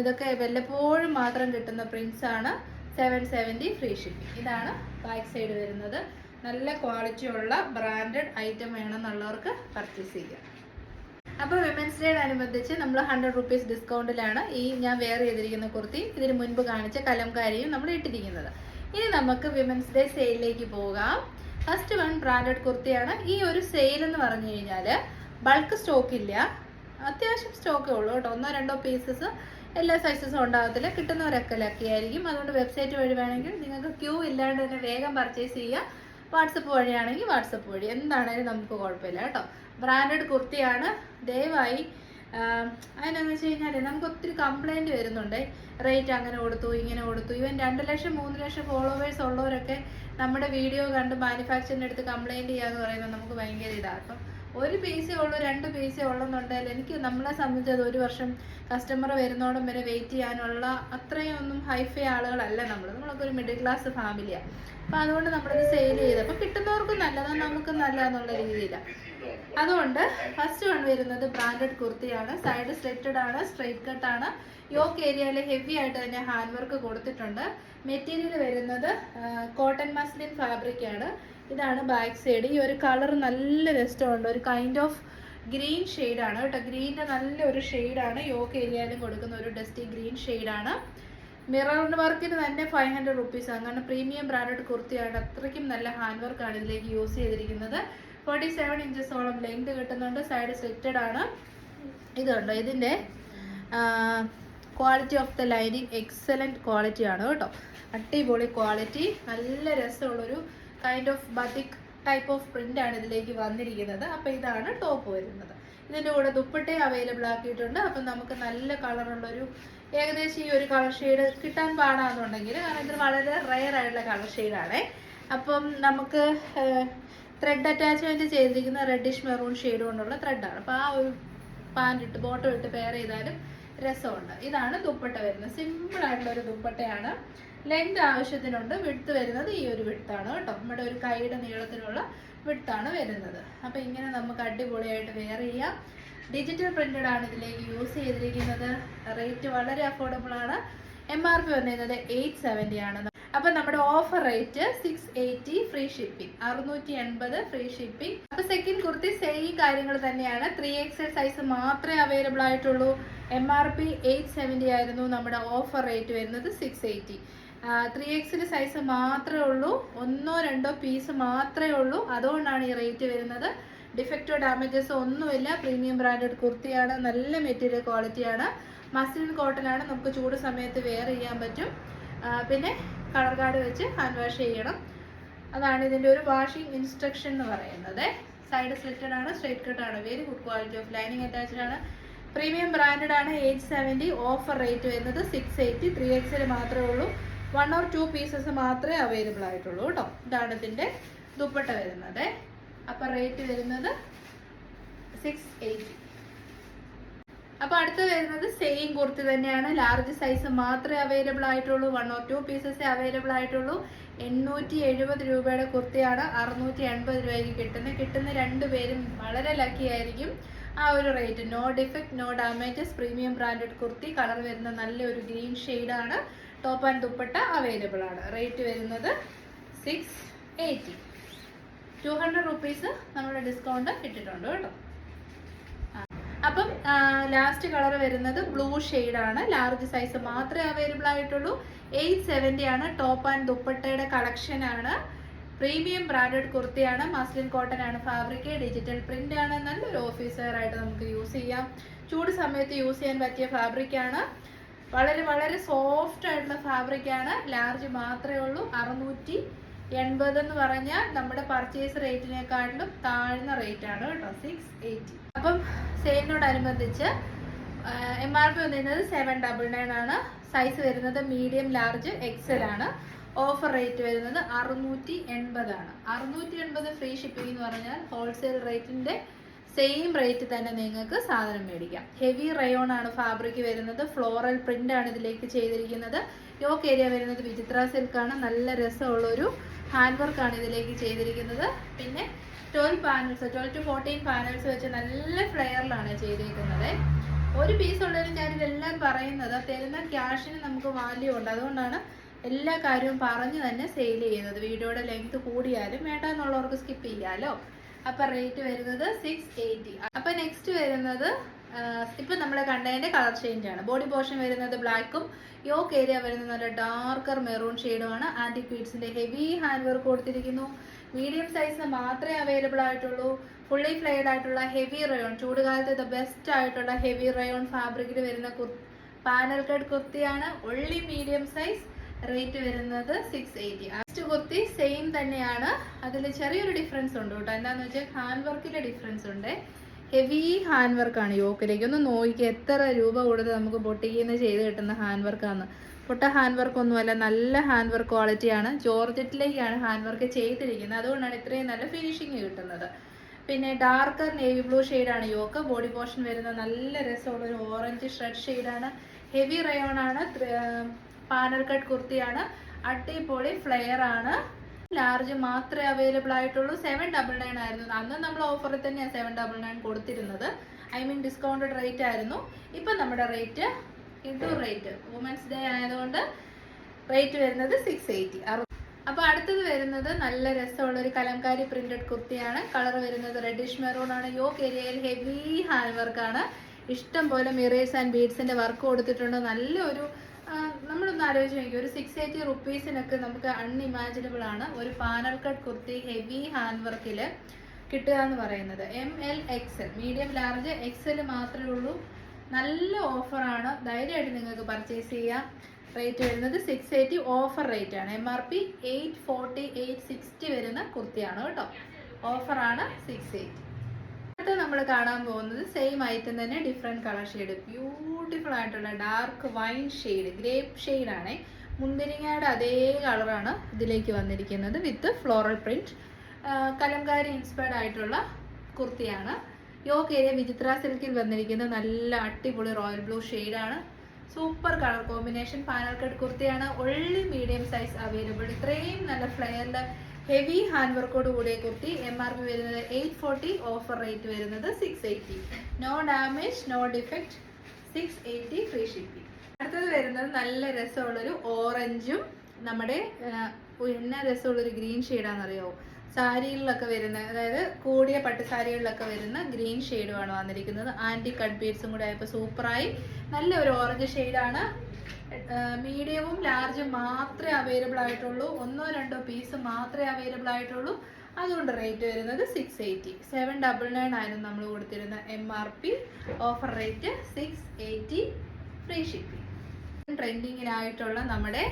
ഇതൊക്കെ വല്ലപ്പോഴും മാത്രം കിട്ടുന്ന പ്രിന്റ്സ് ആണ്. 770 ഫ്രീ ഷിപ്പിംഗ്. ഇതാണ് ബാക്ക് സൈഡ് വരുന്നത്. നല്ല ക്വാളിറ്റി ഉള്ള ബ്രാൻഡഡ് ഐറ്റം വേണമെന്നുള്ളവർക്ക് പർച്ചേസ് ചെയ്യാം. അപ്പോൾ വിമൻസ് ഡേയോടനുബന്ധിച്ച് നമ്മൾ 100 rupees ഡിസ്കൗണ്ടിലാണ് ഈ ഞാൻ വെയർ ചെയ്തിരിക്കുന്ന കുർത്തി, ഇതിന് മുൻപ് കാണിച്ച കലംകാരിയും നമ്മൾ ഇട്ടിരിക്കുന്നത്. ഇനി നമുക്ക് വിമൻസ് ഡേ സെയിലിലേക്ക് പോകാം. ഫസ്റ്റ് വൺ ബ്രാൻഡഡ് കുർത്തിയാണ്. ഈ ഒരു സെയിൽ എന്ന് പറഞ്ഞു കഴിഞ്ഞാൽ ബൾക്ക് സ്റ്റോക്ക് ഇല്ല, അത്യാവശ്യം സ്റ്റോക്കേ ഉള്ളൂ കേട്ടോ. 1-2 പീസസ്, എല്ലാ സൈസസും ഉണ്ടാകത്തില്ല. കിട്ടുന്നവരൊക്കെ ലക്കി ആയിരിക്കും. അതുകൊണ്ട് വെബ്സൈറ്റ് വഴി വേണമെങ്കിൽ നിങ്ങൾക്ക് ക്യൂ ഇല്ലാണ്ട് തന്നെ വേഗം പർച്ചേസ് ചെയ്യുക. വാട്സപ്പ് വഴിയാണെങ്കിൽ വാട്സപ്പ് വഴി എന്താണേലും നമുക്ക് കുഴപ്പമില്ല കേട്ടോ. ബ്രാൻഡഡ് കുർത്തിയാണ്. ദയവായി അതിനെന്ന് വെച്ച് കഴിഞ്ഞാൽ നമുക്ക് ഒത്തിരി കംപ്ലൈൻറ്റ് വരുന്നുണ്ട്. റേറ്റ് അങ്ങനെ കൊടുത്തു ഇങ്ങനെ കൊടുത്തു. ഈവൻ 2 ലക്ഷം 3 ലക്ഷം ഫോളോവേഴ്സ് ഉള്ളവരൊക്കെ നമ്മുടെ വീഡിയോ കണ്ട് മാനുഫാക്ചറിൻ്റെ അടുത്ത് കംപ്ലൈൻറ്റ് ചെയ്യാന്ന് പറയുന്നത് നമുക്ക് ഭയങ്കര ഇതാണ്. അപ്പം ഒരു പീസേ ഉള്ളൂ 2 പീസേ ഉള്ളെന്നുണ്ടെങ്കിൽ എനിക്ക് നമ്മളെ സംബന്ധിച്ച് അത് 1 വർഷം കസ്റ്റമർ വരുന്നോടം വരെ വെയിറ്റ് ചെയ്യാനുള്ള അത്രയും ഒന്നും ഹൈഫൈ ആളുകളല്ല നമ്മളൊക്കെ ഒരു മിഡിൽ ക്ലാസ് ഫാമിലിയാണ്. അപ്പം അതുകൊണ്ട് നമ്മളത് സെയിൽ ചെയ്ത് അപ്പോൾ കിട്ടുന്നവർക്കും നല്ലതാണ്, നമുക്കും നല്ലതെന്നുള്ള രീതിയിലാണ്. അതുകൊണ്ട് ഫസ്റ്റ് വൺ വരുന്നത് ബ്രാൻഡഡ് കുർത്തിയാണ്. സൈഡ് സ്ലിറ്റഡ് ആണ്, സ്ട്രെയിറ്റ് കട്ട് ആണ്. യോക്ക് ഏരിയയിൽ ഹെവി ആയിട്ട് തന്നെ ഹാൻഡ് വർക്ക് കൊടുത്തിട്ടുണ്ട്. മെറ്റീരിയൽ വരുന്നത് കോട്ടൺ മസ്ലിൻ ഫാബ്രിക് ആണ്. ഇതാണ് ബാക്ക് സൈഡ്. ഈ ഒരു കളർ നല്ല രസമുണ്ട്. ഒരു കൈൻഡ് ഓഫ് ഗ്രീൻ ഷെയ്ഡാണ് കേട്ടോ. ഗ്രീനിൻ്റെ നല്ലൊരു ഷെയ്ഡാണ്. യോക്ക് ഏരിയയിലും കൊടുക്കുന്ന ഒരു ഡസ്റ്റി ഗ്രീൻ ഷെയ്ഡാണ്. മിറർ വർക്കിന് തന്നെ 500 റുപ്പീസാണ്. കാരണം പ്രീമിയം ബ്രാൻഡഡ് കുർത്തിയാണ്. അത്രയ്ക്കും നല്ല ഹാൻഡ് വർക്കാണ് ഇതിലേക്ക് യൂസ് ചെയ്തിരിക്കുന്നത്. 47 ഇഞ്ചസോളം ലെങ്ത് കിട്ടുന്നുണ്ട്. സൈഡ് സ്ലിറ്റഡ് ആണ്. ഇത് കണ്ടോ, ഇതിൻ്റെ quality of the lining excellent quality ആണ് കേട്ടോ. അടിപൊളി ക്വാളിറ്റി. നല്ല രസമുള്ളൊരു kind of ബതിക് type of print ആണ് ഇതിലേക്ക് വന്നിരിക്കുന്നത്. അപ്പോൾ ഇതാണ് ടോപ്പ് വരുന്നത്. ഇതിൻ്റെ കൂടെ ദുപ്പട്ടയും അവൈലബിൾ ആക്കിയിട്ടുണ്ട്. അപ്പം നമുക്ക് നല്ല കളറുള്ളൊരു ഏകദേശം ഈ ഒരു കളർ ഷെയ്ഡ് കിട്ടാൻ പാടാന്നുണ്ടെങ്കിൽ, കാരണം ഇത് വളരെ റെയർ ആയിട്ടുള്ള കളർ ഷെയ്ഡാണ്. അപ്പം നമുക്ക് ത്രെഡ് അറ്റാച്ച്മെൻറ്റ് ചെയ്തിരിക്കുന്ന റെഡിഷ് മെറൂൺ ഷെയ്ഡ് കൊണ്ടുള്ള ത്രെഡാണ്. അപ്പോൾ ആ ഒരു പാൻറ് ഇട്ട് ബോട്ടം ഇട്ട് പെയർ ചെയ്താലും രസമുണ്ട്. ഇതാണ് ദുപ്പട്ട വരുന്നത്. സിമ്പിൾ ആയിട്ടുള്ള ഒരു ദുപ്പട്ടയാണ്. ലെങ്ത് ആവശ്യത്തിനുണ്ട്. വിഡ്ത്ത് വരുന്നത് ഈ ഒരു വിഡ്ത്താണ് കേട്ടോ. നമ്മുടെ ഒരു കൈയുടെ നീളത്തിലുള്ള വിഡ്ത്താണ് വരുന്നത്. അപ്പോൾ ഇങ്ങനെ നമുക്ക് അടിപൊളിയായിട്ട് വെയർ ചെയ്യാം. ഡിജിറ്റൽ പ്രിന്റഡ് ആണ് ഇതിലേക്ക് യൂസ് ചെയ്തിരിക്കുന്നത്. റേറ്റ് വളരെ അഫോർഡബിൾ ആണ്. MRP വന്നിരുന്നത് 870 ആണ്. അപ്പോൾ നമ്മുടെ offer rate 680 free shipping, 680 free shipping. അപ്പോൾ സെക്കൻഡ് കുർത്തി സെയിം കാര്യങ്ങൾ തന്നെയാണ്. 3XL സൈസ് മാത്രമേ അവൈലബിൾ ആയിട്ടുള്ളൂ. MRP 870 ആയിരുന്നു. നമ്മുടെ ഓഫർ റേറ്റ് വരുന്നത് 680. 3XL സൈസ് മാത്രമേ ഉള്ളൂ. 1-2 പീസ് മാത്രമേ ഉള്ളൂ. അതുകൊണ്ടാണ് ഈ റേറ്റ് വരുന്നത്. ഡിഫക്റ്റോ ഡാമേജസോ ഒന്നുമില്ല. പ്രീമിയം ബ്രാൻഡഡ് കുർത്തിയാണ്. നല്ല മെറ്റീരിയൽ ക്വാളിറ്റിയാണ്. മസ്ലിൻ കോട്ടൺ ആണ്. നമുക്ക് ചൂട് സമയത്ത് വെയർ ചെയ്യാൻ പറ്റും. പിന്നെ കളർ കാർഡ് വെച്ച് ഹാൻഡ് വാഷ് ചെയ്യണം. അതാണ് ഇതിൻ്റെ ഒരു വാഷിംഗ് ഇൻസ്ട്രക്ഷൻ എന്ന് പറയുന്നത്. സൈഡ് സ്ലിറ്റഡ് ആണ്. സ്ട്രൈറ്റ് കട്ട് ആണ്. Very good quality of lining attached ആണ്. പ്രീമിയം ബ്രാൻഡഡ് ആണ്. 870. ഓഫർ റേറ്റ് വരുന്നത് 680. 3XL മാത്രമേ ഉള്ളൂ. 1 or 2 പീസസ് മാത്രമേ അവൈലബിൾ ആയിട്ടുള്ളൂ കേട്ടോ. ഇതാണ് ഇതിൻ്റെ ദുപ്പട്ട വരുന്നത്. അപ്പോൾ റേറ്റ് വരുന്നത് 680. അപ്പോൾ അടുത്ത് വരുന്നത് സെയിം കുർത്തി തന്നെയാണ്. ലാർജ് സൈസ് മാത്രമേ അവൈലബിൾ ആയിട്ടുള്ളൂ. 1 or 2 പീസസേ അവൈലബിൾ ആയിട്ടുള്ളൂ. 870 രൂപയുടെ കുർത്തിയാണ് 680 രൂപയ്ക്ക് കിട്ടുന്ന രണ്ടുപേരും വളരെ ലക്കി ആയിരിക്കും. ആ ഒരു rate. No defect, no damages. Premium branded kurti. Colour വരുന്ന നല്ലൊരു ഗ്രീൻ ഷെയ്ഡാണ്. ടോപ്പ് ആൻഡ് ദുപ്പട്ട അവൈലബിൾ ആണ്. റേറ്റ് വരുന്നത് 680. 200 റുപ്പീസ് നമ്മുടെ ഡിസ്കൗണ്ട് ഇട്ടിട്ടുണ്ട് കേട്ടോ. അപ്പം ലാസ്റ്റ് കളർ വരുന്നത് ബ്ലൂ ഷെയ്ഡാണ്. ലാർജ് സൈസ് മാത്രമേ അവൈലബിൾ ആയിട്ടുള്ളൂ. 870 ആണ്. ടോപ്പ് ആൻഡ് ദുപ്പട്ടയുടെ കളക്ഷൻ ആണ്. പ്രീമിയം ബ്രാൻഡഡ് കുർത്തിയാണ്. മസ്ലിൻ കോട്ടൺ ആണ് ഫാബ്രിക്. ഡിജിറ്റൽ പ്രിന്റ് ആണ്. നല്ലൊരു ഓഫീസ് വെയർ ആയിട്ട് നമുക്ക് യൂസ് ചെയ്യാം. ചൂട് സമയത്ത് യൂസ് ചെയ്യാൻ പറ്റിയ ഫാബ്രിക് ആണ്. വളരെ വളരെ സോഫ്റ്റ് ആയിട്ടുള്ള ഫാബ്രിക് ആണ്. ലാർജ് മാത്രമേ ഉള്ളൂ. 680 എന്ന് പറഞ്ഞാൽ നമ്മുടെ പർച്ചേസ് റേറ്റിനെക്കാട്ടിലും താഴ്ന്ന റേറ്റ് ആണ് കേട്ടോ. 680. അപ്പം സെയിലിനോടനുബന്ധിച്ച് MRP വന്നിരുന്നത് 799 ആണ്. സൈസ് വരുന്നത് മീഡിയം, ലാർജ്, XL ആണ്. ഓഫർ റേറ്റ് വരുന്നത് 680 ആണ്. 680 ഫ്രീ ഷിപ്പിംഗ് എന്ന് പറഞ്ഞാൽ ഹോൾസെയിൽ റേറ്റിൻ്റെ സെയിം റേറ്റ് തന്നെ നിങ്ങൾക്ക് സാധനം മേടിക്കാം. ഹെവി റയോൺ ആണ് ഫാബ്രിക് വരുന്നത്. ഫ്ലോറൽ പ്രിന്റ് ആണ് ഇതിലേക്ക് ചെയ്തിരിക്കുന്നത്. യോക്ക് ഏരിയ വരുന്നത് വിചിത്ര സിൽക്കാണ്. നല്ല രസമുള്ളൊരു ഹാൻഡ് വർക്കാണ് ഇതിലേക്ക് ചെയ്തിരിക്കുന്നത്. പിന്നെ 12 to 14 പാനൽസ് വെച്ച് നല്ല ഫ്ലെയറിലാണ് ചെയ്തിരിക്കുന്നത്. ഒരു പീസ് ഉള്ളതിനും ഞാനിതെല്ലാം പറയുന്നത് തരുന്ന ക്യാഷിന് നമുക്ക് വാല്യൂ ഉണ്ട്. അതുകൊണ്ടാണ് എല്ലാ കാര്യവും പറഞ്ഞ് തന്നെ സെയിൽ ചെയ്യുന്നത്. വീഡിയോയുടെ ലെങ്ത് കൂടിയാലും വേണ്ട എന്നുള്ളവർക്ക് സ്കിപ്പ് ചെയ്യാമല്ലോ. അപ്പം റേറ്റ് വരുന്നത് 680. അപ്പം നെക്സ്റ്റ് വരുന്നത് ഇപ്പം നമ്മൾ കണ്ടതിൻ്റെ കളർ ചേഞ്ച് ആണ്. ബോഡി പോർഷൻ വരുന്നത് ബ്ലാക്കും, യോക്ക് ഏരിയ വരുന്നത് നല്ല ഡാർക്കർ മെറൂൺ ഷെയ്ഡുമാണ്. ആൻറ്റി ക്വീഡ്സിൻ്റെ ഹെവി ഹാൻഡ് വർക്ക് കൊടുത്തിരിക്കുന്നു. മീഡിയം സൈസ് മാത്രമേ അവൈലബിൾ ആയിട്ടുള്ളൂ. ഫുള്ളി ഫ്ലെയർഡ് ആയിട്ടുള്ള ഹെവി റയോൺ, ചൂടുകാലത്ത് ദ ബെസ്റ്റ് ആയിട്ടുള്ള ഹെവി റയോൺ ഫാബ്രിക്കിൽ വരുന്ന പാനൽ കട്ട് കുർത്തിയാണ്. Only medium size. റേറ്റ് വരുന്നത് 680. നെക്സ്റ്റ് കുർത്തി സെയിം തന്നെയാണ്. അതിൽ ചെറിയൊരു ഡിഫറൻസ് ഉണ്ട് കേട്ടോ. എന്താണെന്ന് വെച്ചാൽ ഹാൻഡ് വർക്കിലെ ഡിഫറൻസ് ഉണ്ട്. ഹെവി ഹാൻഡ് വർക്കാണ് യോക്കിലേക്ക്. ഒന്ന് നോക്കിക്കുക എത്ര രൂപ കൊടുത്ത് നമുക്ക് ബൊട്ടിക്കിന്ന് ചെയ്ത് കിട്ടുന്ന ഹാൻഡ് വർക്കാണ്. പൊട്ട ഹാൻഡ് വർക്ക് ഒന്നുമല്ല, നല്ല ഹാൻഡ് വർക്ക് ക്വാളിറ്റിയാണ്. ജോർജറ്റിലേക്കാണ് ഹാൻഡ് വർക്ക് ചെയ്തിരിക്കുന്നത്. അതുകൊണ്ടാണ് ഇത്രയും നല്ല ഫിനിഷിങ് കിട്ടുന്നത്. പിന്നെ ഡാർക്കർ നേവി ബ്ലൂ ഷെയ്ഡാണ് യോക്ക്. ബോഡി പോർഷൻ വരുന്നത് നല്ല രസമുള്ള ഒരു ഓറഞ്ച് ഷ്രെഡ് ഷെയ്ഡാണ്. ഹെവി റയോൺ ആണ്. പാനൽ കട്ട് കുർത്തിയാണ്. അടിപൊളി ഫ്ലെയർ ആണ്. ലാർജ് മാത്രമേ അവൈലബിൾ ആയിട്ടുള്ളൂ. 799 ആയിരുന്നു. അന്ന് നമ്മൾ ഓഫറിൽ തന്നെയാണ് 799 കൊടുത്തിരുന്നത്. ഡിസ്കൗണ്ടഡ് റേറ്റ് ആയിരുന്നു. ഇപ്പം നമ്മുടെ റേറ്റ് റേറ്റ് വുമൻസ് ഡേ ആയതുകൊണ്ട് റേറ്റ് വരുന്നത് 680. അപ്പോൾ അടുത്തത് വരുന്നത് നല്ല രസമുള്ള ഒരു കലംകാരി പ്രിന്റഡ് കുർത്തിയാണ്. കളർ വരുന്നത് റെഡിഷ് മെറൂൺ ആണ്. യോക്ക് ഏരിയയിൽ ഹെവി ഹാൻഡ് വർക്കാണ്. ഇഷ്ടം പോലെ മിറേഴ്സ് ആൻഡ് ബീഡ്സിന്റെ വർക്ക് കൊടുത്തിട്ടുണ്ട്. നല്ലൊരു നമ്മളൊന്ന് ആലോചിച്ച് നോക്കി, ഒരു 680 റുപ്പീസിനൊക്കെ നമുക്ക് അൺഇമാജിനബിൾ ആണ് ഒരു panel cut kurti heavy hand വർക്കിൽ കിട്ടുക എന്ന് പറയുന്നത്. ML XL medium large XL മാത്രമേ ഉള്ളൂ. നല്ല ഓഫറാണ്, ധൈര്യമായിട്ട് നിങ്ങൾക്ക് പർച്ചേസ് ചെയ്യാം. റേറ്റ് വരുന്നത് 680 ഓഫർ റേറ്റ് ആണ്. MRP 840 860 വരുന്ന കുർത്തിയാണ് കേട്ടോ. ഓഫറാണ് 680. അടുത്ത നമ്മൾ കാണാൻ പോകുന്നത് സെയിം ഐറ്റം തന്നെ ഡിഫറെൻറ്റ് കളർ ഷെയ്ഡ്, ബ്യൂട്ടിഫുൾ ആയിട്ടുള്ള ഡാർക്ക് വൈൻ ഷെയ്ഡ്, ഗ്രേപ്പ് ഷെയ്ഡാണ്. മുന്തിരിങ്ങയുടെ അതേ കളറാണ് ഇതിലേക്ക് വന്നിരിക്കുന്നത് with floral print. Kalamkari inspired ആയിട്ടുള്ള കുർത്തിയാണ്. യോക്ക് ഏരിയ വിചിത്ര സിൽക്കിൽ വന്നിരിക്കുന്ന നല്ല അടിപൊളി റോയൽ ബ്ലൂ ഷെയ്ഡാണ്. Super colour combination. Panel cut കുർത്തിയാണ്. Only medium size available. ഇത്രയും നല്ല ഫ്ലെയറിൻ്റെ ഹെവി ഹാൻഡ് വർക്കോട് കൂടിയ കുർത്തി. MRP വരുന്നത് 840, ഓഫർ റേറ്റ് വരുന്നത് 680. No damage, no defect, 680 free shipping. അടുത്തത് വരുന്നത് നല്ല രസമുള്ളൊരു ഓറഞ്ചും നമ്മുടെ എന്നാ രസമുള്ളൊരു ഗ്രീൻ ഷെയ്ഡാണെന്നറിയാമോ? സാരികളിലൊക്കെ വരുന്ന, അതായത് കൂടിയ പട്ടുസാരികളിലൊക്കെ വരുന്ന ഗ്രീൻ ഷെയ്ഡുമാണ് വന്നിരിക്കുന്നത്. ആൻറ്റി കട്ട് ബീഡ്സും കൂടെ ആയപ്പോൾ സൂപ്പറായി. നല്ലൊരു ഓറഞ്ച് ഷെയ്ഡാണ്. മീഡിയവും ലാർജും മാത്രമേ അവൈലബിൾ ആയിട്ടുള്ളൂ. 1-2 പീസ് മാത്രമേ അവൈലബിൾ ആയിട്ടുള്ളൂ. അതുകൊണ്ട് റേറ്റ് വരുന്നത് 680. 799 ആയിരുന്നു നമ്മൾ കൊടുത്തിരുന്ന MRP. Offer rate 680 free shipping. ട്രെൻഡിങ്ങിലായിട്ടുള്ള നമ്മുടെ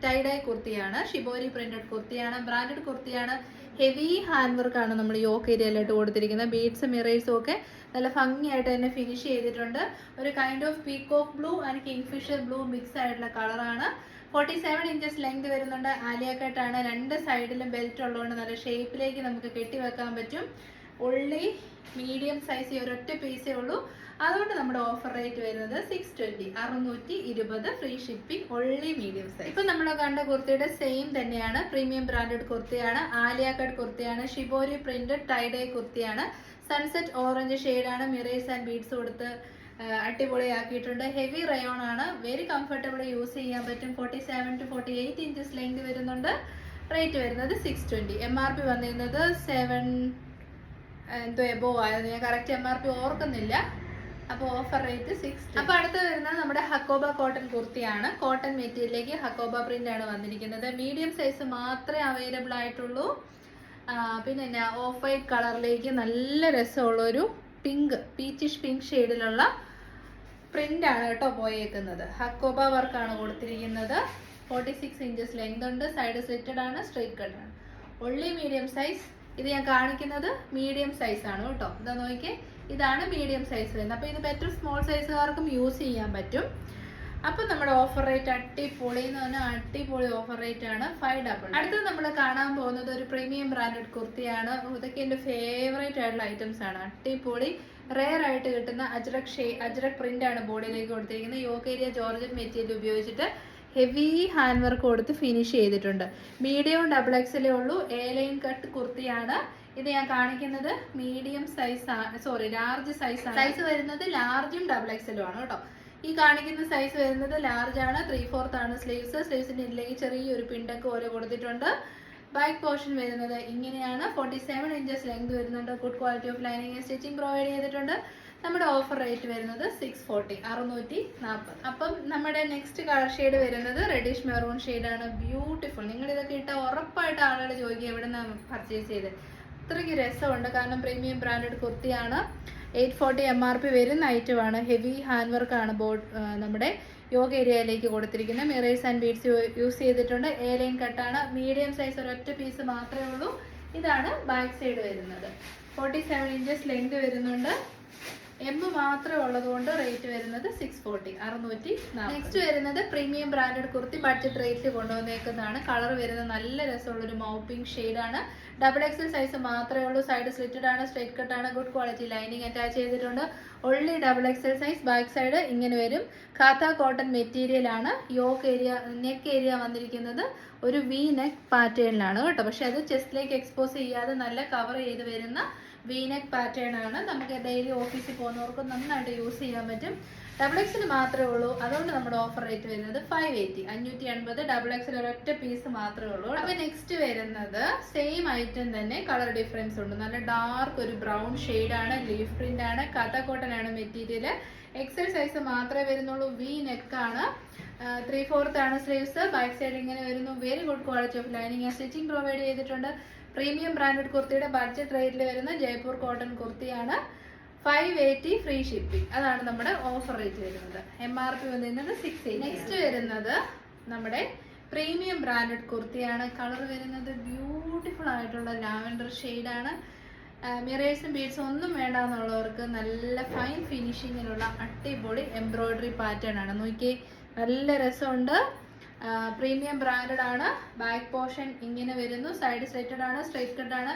ടൈഡൈ കുർത്തിയാണ്. ഷിബോരി പ്രിന്റഡ് കുർത്തിയാണ്. ബ്രാൻഡഡ് കുർത്തിയാണ്. ഹെവി ഹാൻഡ് വർക്കാണ് നമ്മൾ യോക്ക് ഏരിയയിലായിട്ട് കൊടുത്തിരിക്കുന്നത്. ബീഡ്സ് മിറേഴ്സും ഒക്കെ നല്ല ഭംഗിയായിട്ട് തന്നെ ഫിനിഷ് ചെയ്തിട്ടുണ്ട്. ഒരു kind of peacock blue and kingfisher blue mix ആയിട്ടുള്ള കളറാണ്. 47 ഇഞ്ചസ് ലെങ്ത് വരുന്നുണ്ട്. ആലിയ കട്ടാണ്. 2 സൈഡിലും ബെൽറ്റ് ഉള്ളതുകൊണ്ട് നല്ല ഷേപ്പിലേക്ക് നമുക്ക് കെട്ടി വെക്കാൻ പറ്റും. ഉള്ളി മീഡിയം സൈസ് ഒരൊറ്റ പീസേ ഉള്ളൂ. അതുകൊണ്ട് നമ്മുടെ ഓഫർ റേറ്റ് വരുന്നത് 620, 620 free shipping. Only medium size. ഇപ്പൊ നമ്മൾ കണ്ട കുർത്തിയുടെ സെയിം തന്നെയാണ്. പ്രീമിയം ബ്രാൻഡഡ് കുർത്തിയാണ്. ആലിയ കട്ട് കുർത്തിയാണ്. ഷിബോരി പ്രിന്റഡ് ടൈഡൈ കുർത്തിയാണ്. സൺസെറ്റ് ഓറഞ്ച് ഷെയ്ഡാണ്. മിറേഴ്സ് ആൻഡ് ബീഡ്സ് കൊടുത്ത് അടിപൊളിയാക്കിയിട്ടുണ്ട്. ഹെവി റയോൺ ആണ്. വെരി കംഫർട്ടബിൾ യൂസ് ചെയ്യാൻ പറ്റും. 47 to 48 ഇഞ്ചസ് ലെങ്ത് വരുന്നുണ്ട്. റേറ്റ് വരുന്നത് 620. MRP വന്നിരുന്നത് 7 എന്തോ എബോവ് ആയിരുന്നു. ഞാൻ കറക്റ്റ് MRP ഓർക്കുന്നില്ല. അപ്പോൾ ഓഫർ റേറ്റ് 6. അപ്പോൾ അടുത്ത് വരുന്നത് നമ്മുടെ ഹക്കോബ കോട്ടൺ കുർത്തിയാണ്. കോട്ടൺ മെറ്റീരിയലിലേക്ക് ഹക്കോബ പ്രിന്റ് ആണ് വന്നിരിക്കുന്നത്. മീഡിയം സൈസ് മാത്രമേ അവൈലബിൾ ആയിട്ടുള്ളൂ. പിന്നെ ഓഫ് വൈറ്റ് കളറിലേക്ക് നല്ല രസമുള്ളൊരു പിങ്ക്, പീച്ചിഷ് പിങ്ക് ഷെയ്ഡിലുള്ള പ്രിന്റ് ആണ് കേട്ടോ പോയേക്കുന്നത്. ഹക്കോബ വർക്കാണ് കൊടുത്തിരിക്കുന്നത്. 46 ഇഞ്ചസ് ലെങ്ത് ഉണ്ട്. സൈഡ് സ്ലിറ്റഡ് ആണ്. സ്ട്രെയിറ്റ് കട്ടാണ്. Only medium size. ഇത് ഞാൻ കാണിക്കുന്നത് മീഡിയം സൈസ് ആണ് കേട്ടോ. ഇതാ നോക്കിയേ, ഇതാണ് മീഡിയം സൈസ് വരുന്നത്. അപ്പോൾ ഇത് ബെറ്റർ സ്മോൾ സൈസുകാർക്കും യൂസ് ചെയ്യാൻ പറ്റും. അപ്പം നമ്മുടെ ഓഫർ റേറ്റ് അടിപൊളി എന്ന് പറഞ്ഞാൽ അടിപൊളി ഓഫർ റേറ്റ് ആണ്. 500. അടുത്തത് നമ്മൾ കാണാൻ പോകുന്നത് ഒരു പ്രീമിയം ബ്രാൻഡഡ് കുർത്തിയാണ്. ഇതൊക്കെ എൻ്റെ ഫേവറേറ്റ് ആയിട്ടുള്ള ഐറ്റംസ് ആണ്. അടിപൊളി റെയർ ആയിട്ട് കിട്ടുന്ന അജ്രക് പ്രിന്റ് ആണ് ബോഡിയിലേക്ക് കൊടുത്തിരിക്കുന്നത്. യോക്ക് ഏരിയ ജോർജറ്റ് മെറ്റീരിയൽ ഉപയോഗിച്ചിട്ട് ഹെവി ഹാൻഡ് വർക്ക് കൊടുത്ത് ഫിനിഷ് ചെയ്തിട്ടുണ്ട്. മീഡിയവും XXL ഉള്ളൂ. ലൈൻ കട്ട് കുർത്തിയാണ്. ഇത് ഞാൻ കാണിക്കുന്നത് മീഡിയം സൈസ് ആണ്, സോറി ലാർജ് സൈസ് ആണ്. സൈസ് വരുന്നത് ലാർജും XXL ആണ് കേട്ടോ. ഈ കാണിക്കുന്ന സൈസ് വരുന്നത് ലാർജ് ആണ്. 3/4 ആണ് സ്ലീവ്സ്. സ്ലീവ്സിന്റെ ഇടയിലേക്ക് ചെറിയൊരു പിണ്ടൊക്കെ ഓരോ കൊടുത്തിട്ടുണ്ട്. ബാക്ക് പോർഷൻ വരുന്നത് ഇങ്ങനെയാണ്. 47 ഇഞ്ചസ് ലെങ്ത് വരുന്നുണ്ട്. Good quality of lining stitching provide ചെയ്തിട്ടുണ്ട്. നമ്മുടെ ഓഫർ റേറ്റ് വരുന്നത് 640, 640. അപ്പം നമ്മുടെ നെക്സ്റ്റ് കളർ ഷെയ്ഡ് വരുന്നത് റെഡിഷ് മെറൂൺ ഷെയ്ഡാണ്. ബ്യൂട്ടിഫുൾ. നിങ്ങൾ ഇതൊക്കെ ഇട്ടാൽ ഉറപ്പായിട്ട് ആളുകൾ ചോദിക്കുക എവിടെ നിന്നാണ് പർച്ചേസ് ചെയ്തത്. അത്രയ്ക്ക് രസമുണ്ട്. കാരണം പ്രീമിയം ബ്രാൻഡഡ് കുർത്തിയാണ്. 840 MRP വരുന്ന ഐറ്റമാണ്. ഹെവി ഹാൻഡ് വർക്കാണ് നമ്മുടെ യോഗ് ഏരിയയിലേക്ക് കൊടുത്തിരിക്കുന്നത്. മിറേഴ്സ് ആൻഡ് ബീഡ്സ് യൂസ് ചെയ്തിട്ടുണ്ട്. ലൈൻ കട്ടാണ്. മീഡിയം സൈസ് ഒരൊറ്റ പീസ് മാത്രമേ ഉള്ളൂ. ഇതാണ് ബാക്ക് സൈഡ് വരുന്നത്. 47 ഇഞ്ചസ് ലെങ്ത് വരുന്നുണ്ട്. M മാത്രമേ ഉള്ളതുകൊണ്ട് റേറ്റ് വരുന്നത് 640, 640. നെക്സ്റ്റ് വരുന്നത് പ്രീമിയം ബ്രാൻഡഡ് കുർത്തി ബഡ്ജറ്റ് റേറ്റിൽ കൊണ്ടുവന്നേക്കുന്നതാണ്. കളർ വരുന്നത് നല്ല രസമുള്ളൊരു മൗപ്പിംഗ് ഷെയ്ഡാണ്. XXL സൈസ് മാത്രമേ ഉള്ളൂ. സൈഡ് സ്ലിറ്റഡ് ആണ്. സ്ട്രെയിറ്റ് കട്ടാണ്. ഗുഡ് ക്വാളിറ്റി ലൈനിങ് അറ്റാച്ച് ചെയ്തിട്ടുണ്ട്. Only XXL size. Back side ഇങ്ങനെ വരും. കാത്ത കോട്ടൺ മെറ്റീരിയൽ ആണ്. യോക്ക് ഏരിയ, നെക്ക് ഏരിയ വന്നിരിക്കുന്നത് ഒരു V നെക്ക് പാറ്റേണിലാണ് കേട്ടോ. പക്ഷെ അത് ചെസ്റ്റിലേക്ക് എക്സ്പോസ് ചെയ്യാതെ നല്ല കവർ ചെയ്ത് വരുന്ന വീനെക്ക് പാറ്റേൺ ആണ്. നമുക്ക് ഡെയിലി ഓഫീസിൽ പോകുന്നവർക്ക് നന്നായിട്ട് യൂസ് ചെയ്യാൻ പറ്റും. XXL മാത്രമേ ഉള്ളൂ, അതുകൊണ്ട് നമ്മുടെ ഓഫർ റേറ്റ് വരുന്നത് 580, 580. XXL ഒരൊറ്റ പീസ് മാത്രമേ ഉള്ളൂ. അപ്പൊ നെക്സ്റ്റ് വരുന്നത് സെയിം ഐറ്റം തന്നെ, കളർ ഡിഫറൻസ് ഉണ്ട്. നല്ല ഡാർക്ക് ഒരു ബ്രൗൺ ആണ്, ലീഫ് പ്രിന്റ് ആണ്, കഥ കോട്ടൺ ആണ് മെറ്റീരിയൽ. XL സൈസ് മാത്രമേ വരുന്നുള്ളൂ. വി നെക്ക് ആണ്, 3/4 ആണ് സ്ലീവ്സ്. ബാക്ക് സൈഡ് ഇങ്ങനെ വരുന്നു. Very good quality of lining. Stitching provide ചെയ്തിട്ടുണ്ട്. പ്രീമിയം ബ്രാൻഡഡ് കുർത്തിയുടെ ബഡ്ജറ്റ് റേറ്റിൽ വരുന്ന ജയ്പൂർ കോട്ടൺ കുർത്തിയാണ്. 580 ഫ്രീ ഷിപ്പിംഗ്. അതാണ് നമ്മുടെ ഓഫർ റേറ്റ് വരുന്നത്. MRP വന്നിരുന്നത് 680. നെക്സ്റ്റ് വരുന്നത് നമ്മുടെ പ്രീമിയം ബ്രാൻഡഡ് കുർത്തിയാണ്. കളർ വരുന്നത് ബ്യൂട്ടിഫുൾ ആയിട്ടുള്ള ലാവൻഡർ ആണ്. മിറേഴ്സും ബീഡ്സും ഒന്നും വേണ്ട എന്നുള്ളവർക്ക് നല്ല ഫൈൻ ഫിനിഷിങ്ങിലുള്ള അടിപൊളി എംബ്രോയിഡറി പാറ്റേൺ ആണ്. നോക്കി, നല്ല രസമുണ്ട്. പ്രീമിയം ബ്രാൻഡഡ് ആണ്. ബാക്ക് പോർഷൻ ഇങ്ങനെ വരുന്നു. സൈഡ് സ്ട്രെറ്റഡ് ആണ്, സ്ട്രെയിറ്റ് കട്ട് ആണ്.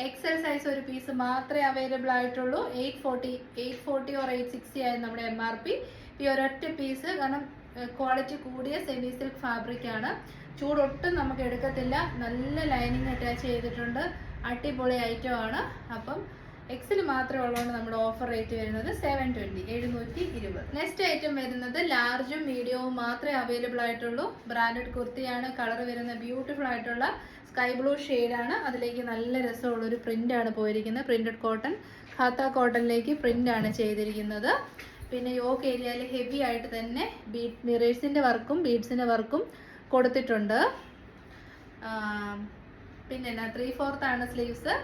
XL സൈസ് ഒരു പീസ് മാത്രമേ അവൈലബിൾ ആയിട്ടുള്ളൂ. 840 ഓർ 860 ആയിരുന്നു നമ്മുടെ MRP. ഈ ഒരൊറ്റ പീസ്, കാരണം ക്വാളിറ്റി കൂടിയ സെമി സിൽക്ക് ഫാബ്രിക് ആണ്. ചൂടൊട്ടും നമുക്ക് എടുക്കത്തില്ല. നല്ല ലൈനിങ് അറ്റാച്ച് ചെയ്തിട്ടുണ്ട്. അടിപൊളി ഐറ്റം ആണ്. അപ്പം XL മാത്രമേ ഉള്ളതുകൊണ്ട് നമ്മുടെ ഓഫർ റേറ്റ് വരുന്നത് 720, 720. നെക്സ്റ്റ് ഐറ്റം വരുന്നത് ലാർജും മീഡിയവും മാത്രമേ അവൈലബിൾ ആയിട്ടുള്ളൂ. ബ്രാൻഡഡ് കുർത്തിയാണ്. കളർ വരുന്ന ബ്യൂട്ടിഫുൾ ആയിട്ടുള്ള സ്കൈ ബ്ലൂ ആണ്. അതിലേക്ക് നല്ല രസമുള്ളൊരു പ്രിന്റ് ആണ് പോയിരിക്കുന്നത്. പ്രിന്റഡ് കോട്ടൺ, ഖാത്ത കോട്ടണിലേക്ക് പ്രിന്റ് ആണ് ചെയ്തിരിക്കുന്നത്. പിന്നെ യോക്ക് ഏരിയയിൽ ഹെവി ആയിട്ട് തന്നെ മിറേഴ്സിന്റെ വർക്കും ബീഡ്സിന്റെ വർക്കും കൊടുത്തിട്ടുണ്ട്. പിന്നെ 3/4 ആണ് സ്ലീവ്സ്.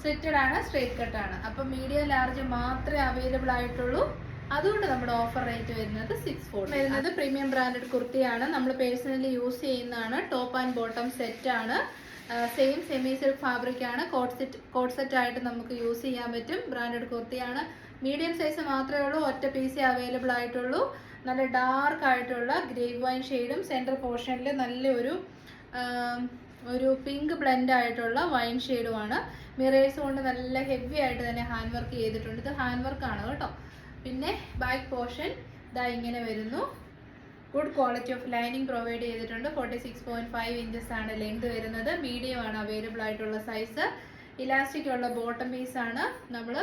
സ്ലിറ്റഡ് ആണ്, സ്ട്രേറ്റ് കട്ട് ആണ്. അപ്പം മീഡിയം ലാർജ് മാത്രമേ അവൈലബിൾ ആയിട്ടുള്ളൂ. അതുകൊണ്ട് നമ്മുടെ ഓഫർ റേറ്റ് വരുന്നത് 640. വരുന്നത് പ്രീമിയം ബ്രാൻഡഡ് കുർത്തിയാണ്. നമ്മൾ പേഴ്സണലി യൂസ് ചെയ്യുന്നതാണ്. ടോപ്പ് ആൻഡ് ബോട്ടം സെറ്റ് ആണ്. സെയിം സെമി സിൽക്ക് ഫാബ്രിക് ആണ്. കോട്ട് സെറ്റ് ആയിട്ട് നമുക്ക് യൂസ് ചെയ്യാൻ പറ്റും. ബ്രാൻഡഡ് കുർത്തിയാണ്. മീഡിയം സൈസ് മാത്രമേ ഉള്ളൂ. ഒറ്റ പീസേ അവൈലബിൾ ആയിട്ടുള്ളൂ. നല്ല ഡാർക്ക് ആയിട്ടുള്ള ഗ്രേപ്പ് വൈൻ ഷെയ്ഡും സെൻട്രൽ പോർഷനിൽ നല്ലൊരു പിങ്ക് ബ്ലെൻഡ് ആയിട്ടുള്ള വൈൻ ഷെയ്ഡുമാണ്. മിറേഴ്സ് കൊണ്ട് നല്ല ഹെവി ആയിട്ട് തന്നെ ഹാൻഡ് വർക്ക് ചെയ്തിട്ടുണ്ട്. ഇത് ഹാൻഡ് വർക്ക് ആണ് കേട്ടോ. പിന്നെ ബാക്ക് പോർഷൻ ഇതാ ഇങ്ങനെ വരുന്നു. Good quality of lining provide ചെയ്തിട്ടുണ്ട്. 46.5 ഇഞ്ചസ് ആണ് ലെങ്ത് വരുന്നത്. മീഡിയം ആണ് അവൈലബിൾ ആയിട്ടുള്ള സൈസ്. ഇലാസ്റ്റിക് ഉള്ള ബോട്ടം പീസ് ആണ്. നമ്മൾ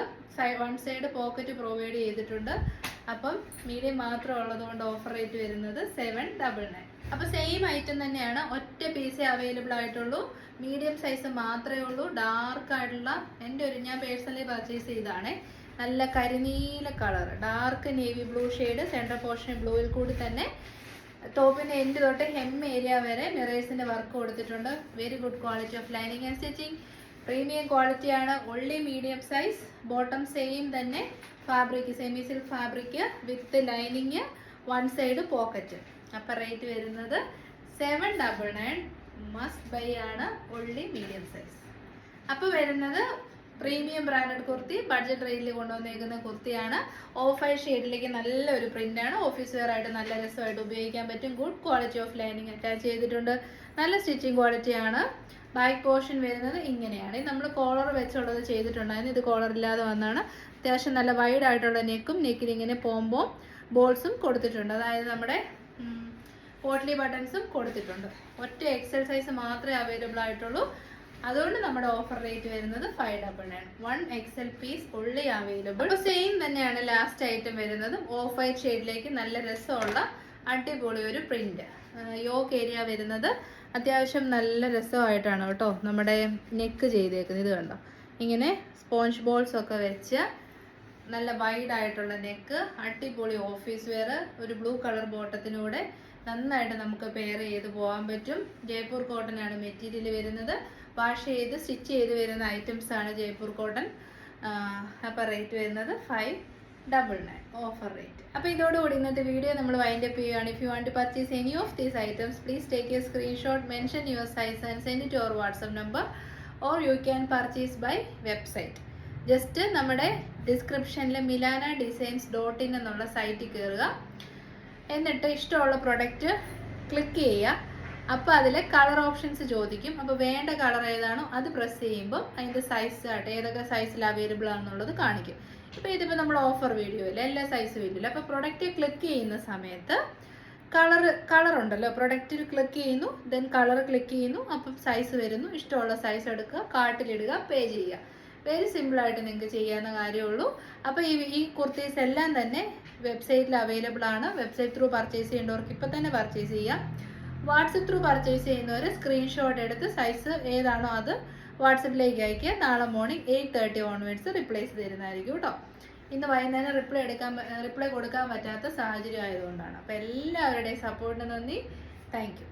വൺ സൈഡ് പോക്കറ്റ് പ്രൊവൈഡ് ചെയ്തിട്ടുണ്ട്. അപ്പം മീഡിയം മാത്രം ഉള്ളതുകൊണ്ട് ഓഫർ റേറ്റ് വരുന്നത് 799. അപ്പോൾ സെയിം ഐറ്റം തന്നെയാണ്. ഒറ്റ പീസേ അവൈലബിൾ ആയിട്ടുള്ളൂ. മീഡിയം സൈസ് മാത്രമേ ഉള്ളൂ. ഡാർക്ക് ആയിട്ടുള്ള ഞാൻ പേഴ്സണലി പർച്ചേസ് ചെയ്തതാണ്. നല്ല കരിനീല colour, dark navy blue shade. Central portion ബ്ലൂവിൽ കൂടി തന്നെ ടോപ്പിന്റെ എൻഡ് തൊട്ട് ഹെം ഏരിയ വരെ മിറേഴ്സിന്റെ വർക്ക് കൊടുത്തിട്ടുണ്ട്. Very good quality of lining and stitching. Premium ക്വാളിറ്റിയാണ്. Only medium size. Bottom same തന്നെ fabric, semi silk fabric with lining, one side pocket. അപ്പം റേറ്റ് വരുന്നത് 799. മസ്റ്റ് ബൈ ആണ്. Only medium size. അപ്പോൾ വരുന്നത് പ്രീമിയം ബ്രാൻഡഡ് കുർത്തി. ബഡ്ജറ്റ് റേറ്റിൽ കൊണ്ടുവന്നേക്കുന്ന കുർത്തിയാണ്. Of white ഷെയ്ഡിലേക്ക് നല്ലൊരു പ്രിന്റാണ്. ഓഫീസ് വെയർ ആയിട്ട് നല്ല രസമായിട്ട് ഉപയോഗിക്കാൻ പറ്റും. Good quality of lining attach ചെയ്തിട്ടുണ്ട്. നല്ല സ്റ്റിച്ചിങ് ക്വാളിറ്റിയാണ്. ബാക്ക് പോർഷൻ വരുന്നത് ഇങ്ങനെയാണ്. ഇത് നമ്മൾ കോളർ വെച്ചുള്ളത് ചെയ്തിട്ടുണ്ടായിരുന്നു. ഇത് കോളർ ഇല്ലാതെ വന്നാണ്. അത്യാവശ്യം നല്ല വൈഡ് ആയിട്ടുള്ള നെക്കും, നെക്കിൽ ഇങ്ങനെ പോംബോ ബോൾസും കൊടുത്തിട്ടുണ്ട്. അതായത് നമ്മുടെ പോട്ട്ലി ബട്ടൺസും കൊടുത്തിട്ടുണ്ട്. ഒറ്റ XL സൈസ് മാത്രമേ അവൈലബിൾ ആയിട്ടുള്ളൂ. അതുകൊണ്ട് നമ്മുടെ ഓഫർ റേറ്റ് വരുന്നത് 599. 1 XL പീസ് ഉള്ളി അവൈലബിൾ. അപ്പോൾ സെയിം തന്നെയാണ് ലാസ്റ്റ് ഐറ്റം വരുന്നത്. ഓഫ് വൈറ്റ് ഷെയ്ഡിലേക്ക് നല്ല രസമുള്ള അടിപൊളി ഒരു പ്രിന്റ്. യോക്ക് ഏരിയ വരുന്നത് അത്യാവശ്യം നല്ല രസമായിട്ടാണ് കേട്ടോ നമ്മുടെ നെക്ക് ചെയ്തേക്കുന്നത്. ഇത് കണ്ടോ, ഇങ്ങനെ സ്പോഞ്ച് ബോൾസ് ഒക്കെ വെച്ച് നല്ല വൈഡ് ആയിട്ടുള്ള നെക്ക്. അടിപൊളി ഓഫീസ് വെയർ. ഒരു ബ്ലൂ കളർ ബോട്ടത്തിനൂടെ നന്നായിട്ട് നമുക്ക് പെയർ ചെയ്ത് പോകാൻ പറ്റും. ജയ്പൂർ കോട്ടൺ ആണ് മെറ്റീരിയൽ വരുന്നത്. വാഷ് ചെയ്ത് സ്റ്റിച്ച് ചെയ്ത് വരുന്ന ഐറ്റംസ് ആണ് ജയ്പൂർ കോട്ടൺ. അപ്പോൾ റേറ്റ് വരുന്നത് 599 ഓഫർ റേറ്റ്. അപ്പോൾ ഇതോടുകൂടി ഇന്നത്തെ വീഡിയോ നമ്മൾ വൈൻഡ് അപ്പ് ചെയ്യുകയാണ്. If you want to purchase any of these items, please take a screenshot, mention your size and send it your WhatsApp number, or you can purchase by website. Just നമ്മുടെ ഡിസ്ക്രിപ്ഷനിൽ milanadesigns.in എന്നുള്ള സൈറ്റിൽ കയറുക. എന്നിട്ട് ഇഷ്ടമുള്ള product click ചെയ്യുക. അപ്പോൾ അതിൽ കളർ ഓപ്ഷൻസ് ചോദിക്കും. അപ്പോൾ വേണ്ട കളർ ഏതാണോ അത് പ്രസ് ചെയ്യുമ്പോൾ അതിൻ്റെ സൈസ് ആയിട്ട് ഏതൊക്കെ സൈസിൽ അവൈലബിൾ ആണെന്നുള്ളത് കാണിക്കും. ഇപ്പോൾ ഇതിപ്പോൾ നമ്മൾ ഓഫർ വീഡിയോ ഇല്ല, എല്ലാ സൈസും ഇല്ല. അപ്പോൾ പ്രൊഡക്റ്റ് ക്ലിക്ക് ചെയ്യുന്ന സമയത്ത് കളർ ഉണ്ടല്ലോ, പ്രൊഡക്റ്റിൽ ക്ലിക്ക് ചെയ്യുന്നു, ദെൻ കളർ ക്ലിക്ക് ചെയ്യുന്നു, അപ്പം സൈസ് വരുന്നു. ഇഷ്ടമുള്ള സൈസ് എടുക്കുക, കാർട്ടിലിടുക, പേ ചെയ്യുക. വെരി സിമ്പിളായിട്ട് നിങ്ങൾക്ക് ചെയ്യാവുന്ന കാര്യമുള്ളൂ. അപ്പോൾ ഈ കുർത്തീസ് എല്ലാം തന്നെ വെബ്സൈറ്റിൽ അവൈലബിൾ ആണ്. വെബ്സൈറ്റ് ത്രൂ പർച്ചേസ് ചെയ്യേണ്ടവർക്ക് ഇപ്പോൾ തന്നെ പർച്ചേസ് ചെയ്യാം. വാട്സപ്പ് ത്രൂ പർച്ചേസ് ചെയ്യുന്നവർ സ്ക്രീൻഷോട്ട് എടുത്ത് സൈസ് ഏതാണോ അത് വാട്സപ്പിലേക്ക് അയക്കുക. നാളെ മോർണിംഗ് 8:30 ഓൺവേർഡ്സ് റിപ്ലൈ തരുന്നതായിരിക്കും കേട്ടോ. ഇന്ന് വൈകുന്നേരം റിപ്ലൈ കൊടുക്കാൻ പറ്റാത്ത സാഹചര്യം ആയതുകൊണ്ടാണ്. അപ്പോൾ എല്ലാവരുടെയും സപ്പോർട്ടിന് നന്ദി. Thank you.